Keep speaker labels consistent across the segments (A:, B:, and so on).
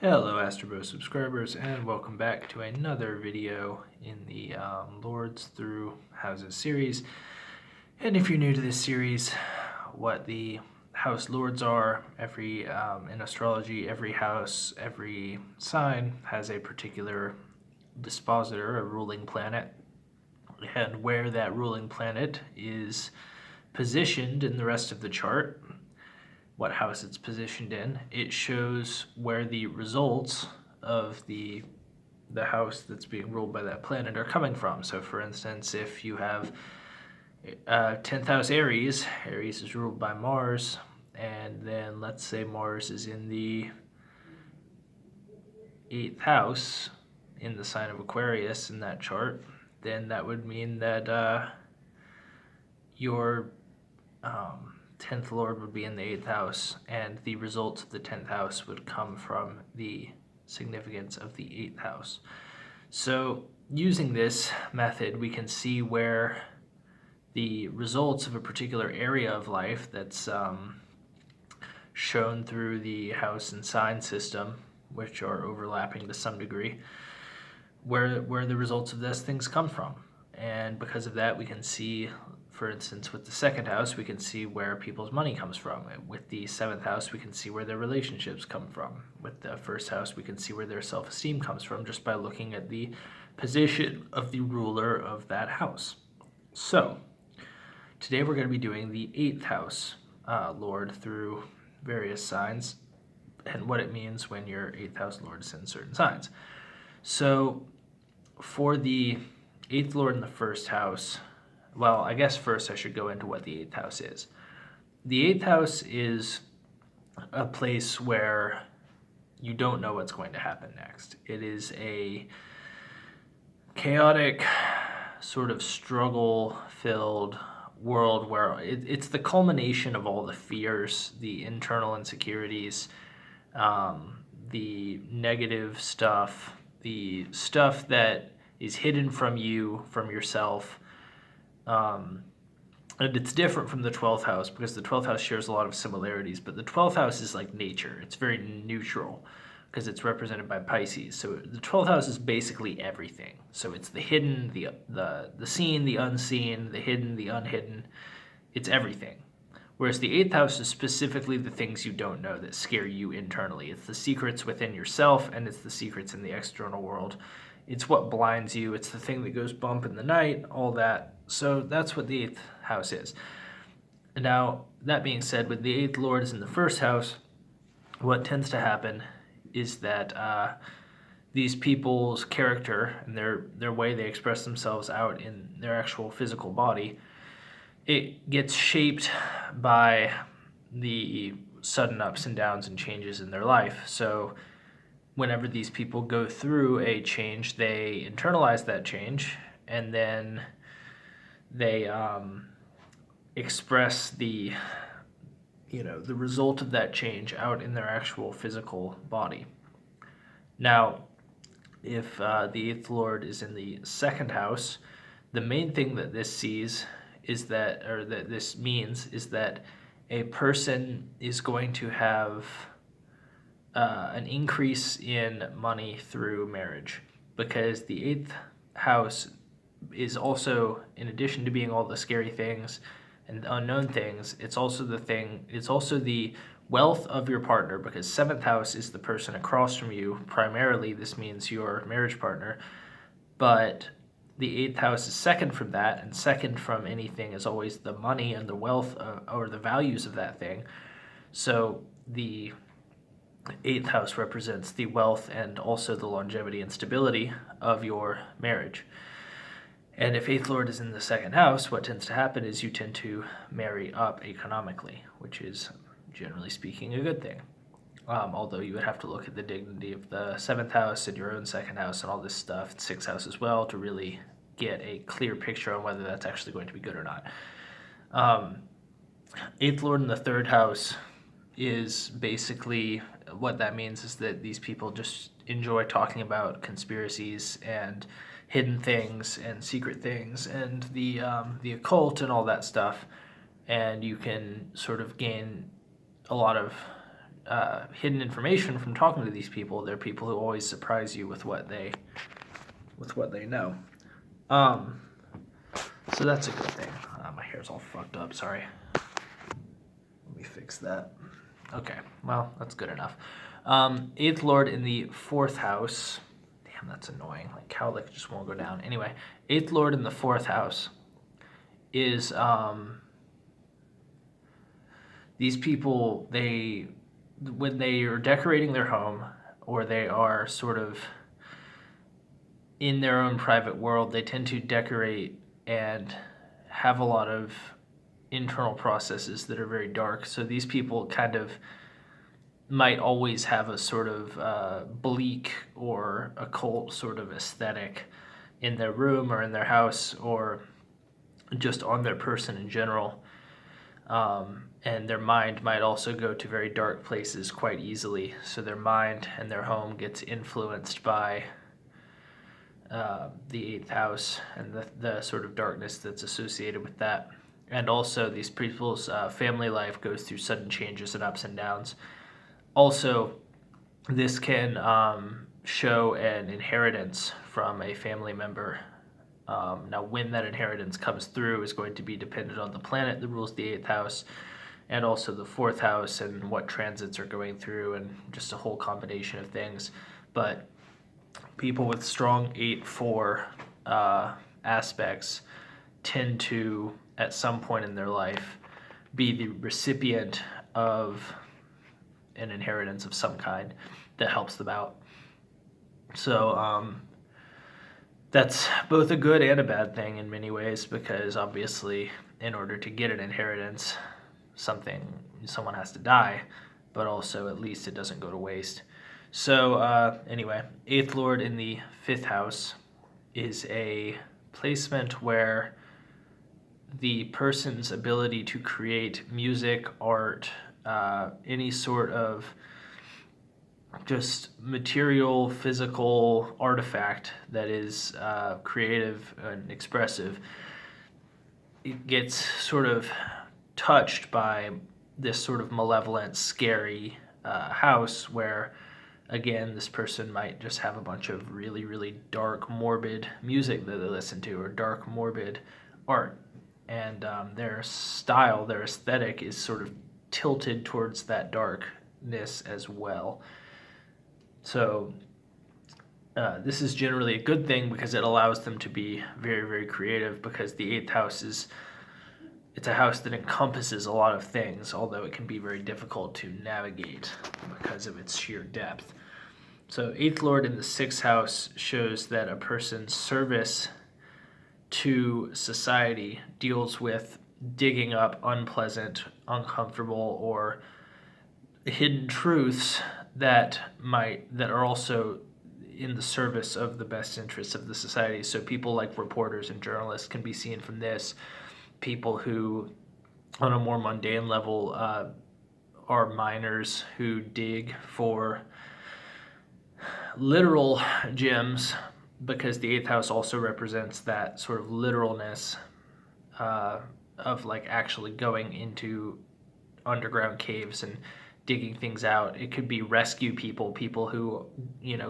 A: Hello Astrobro subscribers, and welcome back to another video in the Lords Through Houses series. And if you're new to this series, what the house lords are, in astrology, every house, every sign has a particular dispositor, a ruling planet, and where that ruling planet is positioned in the rest of the chart, what house it's positioned in, it shows where the results of the house that's being ruled by that planet are coming from. So for instance, if you have 10th house Aries is ruled by Mars, and then let's say Mars is in the 8th house in the sign of Aquarius in that chart, then that would mean that your 10th Lord would be in the 8th house, and the results of the 10th house would come from the significance of the 8th house. So using this method, we can see where the results of a particular area of life that's shown through the house and sign system, which are overlapping to some degree, where the results of those things come from. And because of that, we can see, for instance, with the 2nd house, we can see where people's money comes from. With the 7th house, we can see where their relationships come from. With the 1st house, we can see where their self-esteem comes from just by looking at the position of the ruler of that house. So, today we're going to be doing the 8th house Lord through various signs and what it means when your 8th house Lord is in certain signs. So, for the 8th Lord in the 1st house, well, I guess first I should go into what the 8th house is. The 8th house is a place where you don't know what's going to happen next. It is a chaotic, sort of struggle-filled world where it's the culmination of all the fears, the internal insecurities, the negative stuff, the stuff that is hidden from you, from yourself. And it's different from the 12th house because the 12th house shares a lot of similarities, but the 12th house is like nature. It's very neutral because it's represented by Pisces. So the 12th house is basically everything. So it's the hidden, the seen, the unseen, the hidden, the unhidden. It's everything. Whereas the 8th house is specifically the things you don't know that scare you internally. It's the secrets within yourself, and it's the secrets in the external world. It's what blinds you. It's the thing that goes bump in the night, all that. So that's what the 8th house is. Now, that being said, when the 8th Lord is in the 1st house, what tends to happen is that these people's character and their way they express themselves out in their actual physical body, it gets shaped by the sudden ups and downs and changes in their life. So whenever these people go through a change, they internalize that change, and then they express the result of that change out in their actual physical body. Now, if the 8th Lord is in the 2nd house, the main thing that this sees is that, or that this means, is that a person is going to have an increase in money through marriage, because the 8th house is also, in addition to being all the scary things and unknown things, it's also the wealth of your partner, because 7th house is the person across from you. Primarily, this means your marriage partner, but the 8th house is second from that, and second from anything is always the money and the wealth or the values of that thing. So the 8th house represents the wealth and also the longevity and stability of your marriage. And if 8th Lord is in the 2nd house, what tends to happen is you tend to marry up economically, which is, generally speaking, a good thing. Although you would have to look at the dignity of the 7th house and your own 2nd house and all this stuff, 6th house as well, to really get a clear picture on whether that's actually going to be good or not. 8th Lord in the 3rd house is basically, what that means is that these people just enjoy talking about conspiracies and hidden things and secret things and the occult and all that stuff, and you can sort of gain a lot of hidden information from talking to these people. They're people who always surprise you with what they know. So that's a good thing. My hair's all fucked up. Sorry. Let me fix that. Okay. Well, that's good enough. Eighth Lord in the fourth house. Damn, that's annoying. Like cowlick just won't go down. Anyway, eighth Lord in the fourth house is these people, when they are decorating their home or they are sort of in their own private world, they tend to decorate and have a lot of internal processes that are very dark. So these people kind of might always have a sort of bleak or occult sort of aesthetic in their room or in their house or just on their person in general. And their mind might also go to very dark places quite easily. So their mind and their home gets influenced by the eighth house and the sort of darkness that's associated with that. And also these people's family life goes through sudden changes and ups and downs. Also, this can show an inheritance from a family member. Now, when that inheritance comes through is going to be dependent on the planet that rules the eighth house and also the fourth house and what transits are going through and just a whole combination of things. But people with strong 8-4 aspects tend to, at some point in their life, be the recipient of an inheritance of some kind that helps them out. So that's both a good and a bad thing in many ways, because obviously in order to get an inheritance, someone has to die, but also at least it doesn't go to waste. So anyway, eighth Lord in the fifth house is a placement where the person's ability to create music, art, any sort of just material, physical artifact that is creative and expressive, it gets sort of touched by this sort of malevolent, scary house where, again, this person might just have a bunch of really, really dark, morbid music that they listen to or dark, morbid art. And their style, their aesthetic is sort of tilted towards that darkness as well. So this is generally a good thing because it allows them to be very, very creative, because the eighth house it's a house that encompasses a lot of things, although it can be very difficult to navigate because of its sheer depth. So eighth Lord in the sixth house shows that a person's service to society deals with digging up unpleasant, uncomfortable, or hidden truths that are also in the service of the best interests of the society. So people like reporters and journalists can be seen from this. People who, on a more mundane level, are miners who dig for literal gems, because the eighth house also represents that sort of literalness of like actually going into underground caves and digging things out. It could be rescue people who,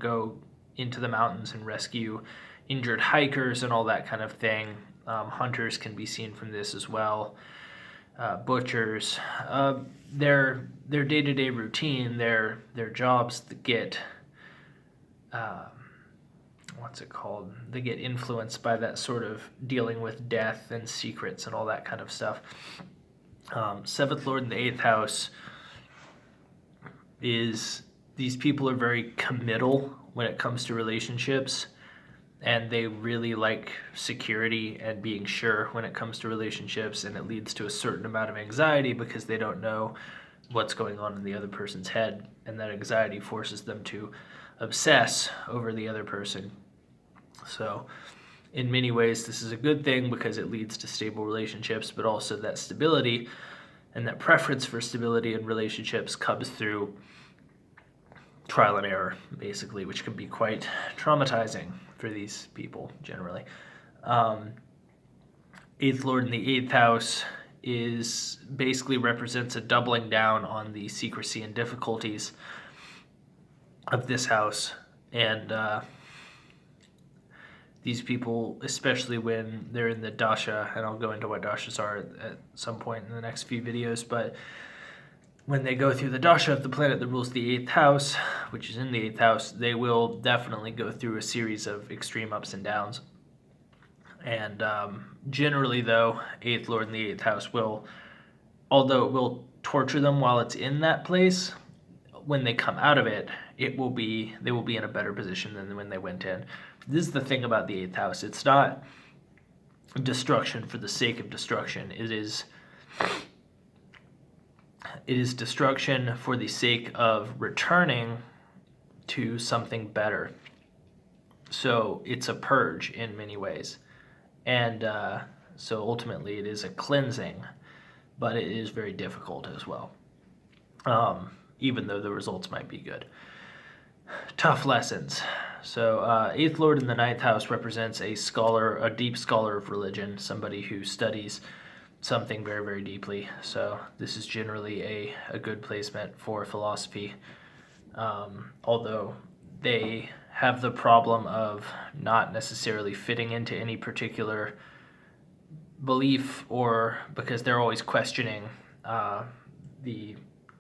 A: go into the mountains and rescue injured hikers and all that kind of thing. Hunters can be seen from this as well. Butchers, their day-to-day routine, their jobs that get they get influenced by that sort of dealing with death and secrets and all that kind of stuff. Seventh Lord in the eighth house is, these people are very committal when it comes to relationships, and they really like security and being sure when it comes to relationships, and it leads to a certain amount of anxiety because they don't know what's going on in the other person's head, and that anxiety forces them to obsess over the other person. So in many ways this is a good thing because it leads to stable relationships, but also that stability and that preference for stability in relationships comes through trial and error, basically, which can be quite traumatizing for these people generally. Eighth Lord in the eighth house is basically represents a doubling down on the secrecy and difficulties of this house. And these people, especially when they're in the dasha, and I'll go into what dashas are at some point in the next few videos, but when they go through the dasha of the planet that rules the 8th house, which is in the 8th house, they will definitely go through a series of extreme ups and downs. And generally, though, 8th Lord in the 8th house although it will torture them while it's in that place, when they come out of it, they will be in a better position than when they went in. This is the thing about the 8th house. It's not destruction for the sake of destruction. It is destruction for the sake of returning to something better. So it's a purge in many ways. And so ultimately it is a cleansing, but it is very difficult as well, even though the results might be good. Tough lessons. So 8th Lord in the 9th house represents a scholar, a deep scholar of religion, somebody who studies something very, very deeply. So this is generally a good placement for philosophy, although they have the problem of not necessarily fitting into any particular belief, or because they're always questioning the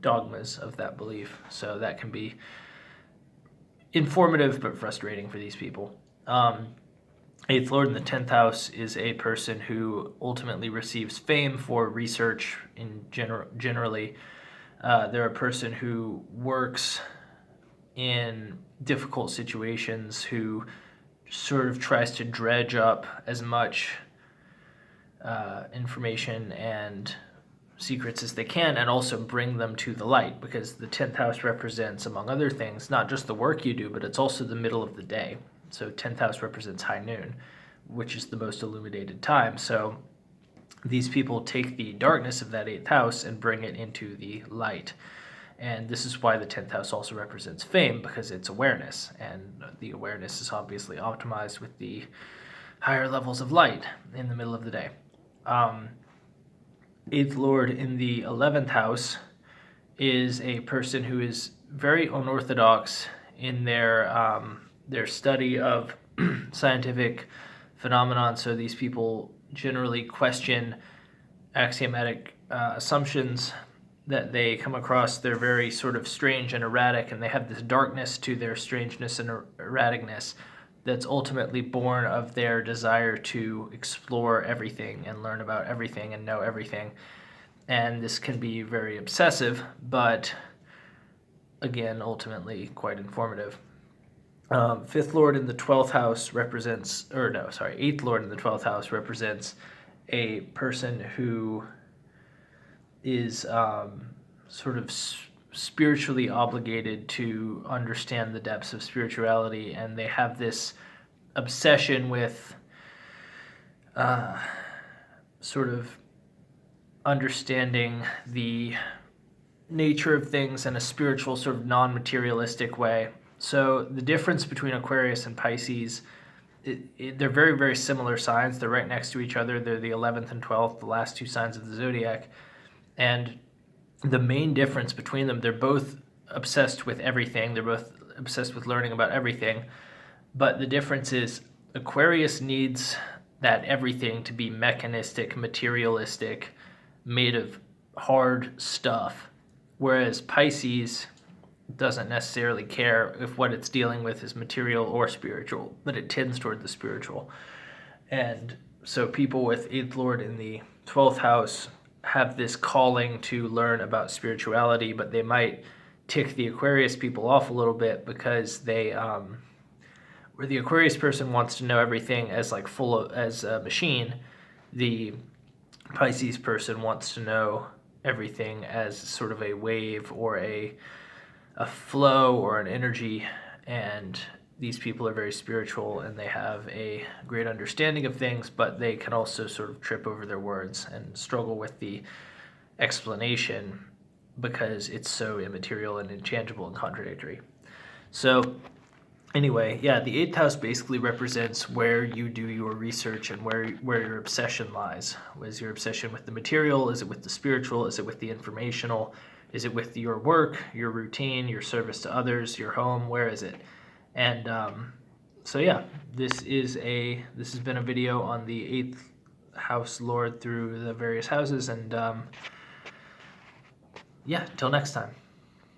A: dogmas of that belief. So that can be informative but frustrating for these people. 8th Lord in the 10th house is a person who ultimately receives fame for research generally. They're a person who works in difficult situations, who sort of tries to dredge up as much information and secrets as they can, and also bring them to the light, because the 10th house represents, among other things, not just the work you do, but it's also the middle of the day. So 10th house represents high noon, which is the most illuminated time. So these people take the darkness of that 8th house and bring it into the light. And this is why the 10th house also represents fame, because it's awareness. And the awareness is obviously optimized with the higher levels of light in the middle of the day. 8th Lord in the 11th house is a person who is very unorthodox in their study of scientific phenomenon. So these people generally question axiomatic assumptions that they come across. They're very sort of strange and erratic, and they have this darkness to their strangeness and erraticness that's ultimately born of their desire to explore everything and learn about everything and know everything. And this can be very obsessive, but again, ultimately quite informative. 5th Lord in the 12th house represents, 8th Lord in the 12th house represents a person who is sort of spiritually obligated to understand the depths of spirituality, and they have this obsession with sort of understanding the nature of things in a spiritual, sort of non-materialistic way. So the difference between Aquarius and Pisces, they're very, very similar signs. They're right next to each other. They're the 11th and 12th, the last two signs of the zodiac. And the main difference between them, they're both obsessed with everything. They're both obsessed with learning about everything. But the difference is Aquarius needs that everything to be mechanistic, materialistic, made of hard stuff. Whereas Pisces doesn't necessarily care if what it's dealing with is material or spiritual, but it tends toward the spiritual. And so people with 8th Lord in the 12th house have this calling to learn about spirituality, but they might tick the Aquarius people off a little bit, because they where the Aquarius person wants to know everything as like as a machine, the Pisces person wants to know everything as sort of a wave or a flow or an energy. And these people are very spiritual, and they have a great understanding of things, but they can also sort of trip over their words and struggle with the explanation because it's so immaterial and intangible and contradictory. So Anyway, yeah, the eighth house basically represents where you do your research and where your obsession lies. Is your obsession with the material? Is it with the spiritual? Is it with the informational? Is it with your work, your routine, your service to others, your home? Where is it? And so yeah, this has been a video on the eighth house lord through the various houses, and yeah, till next time.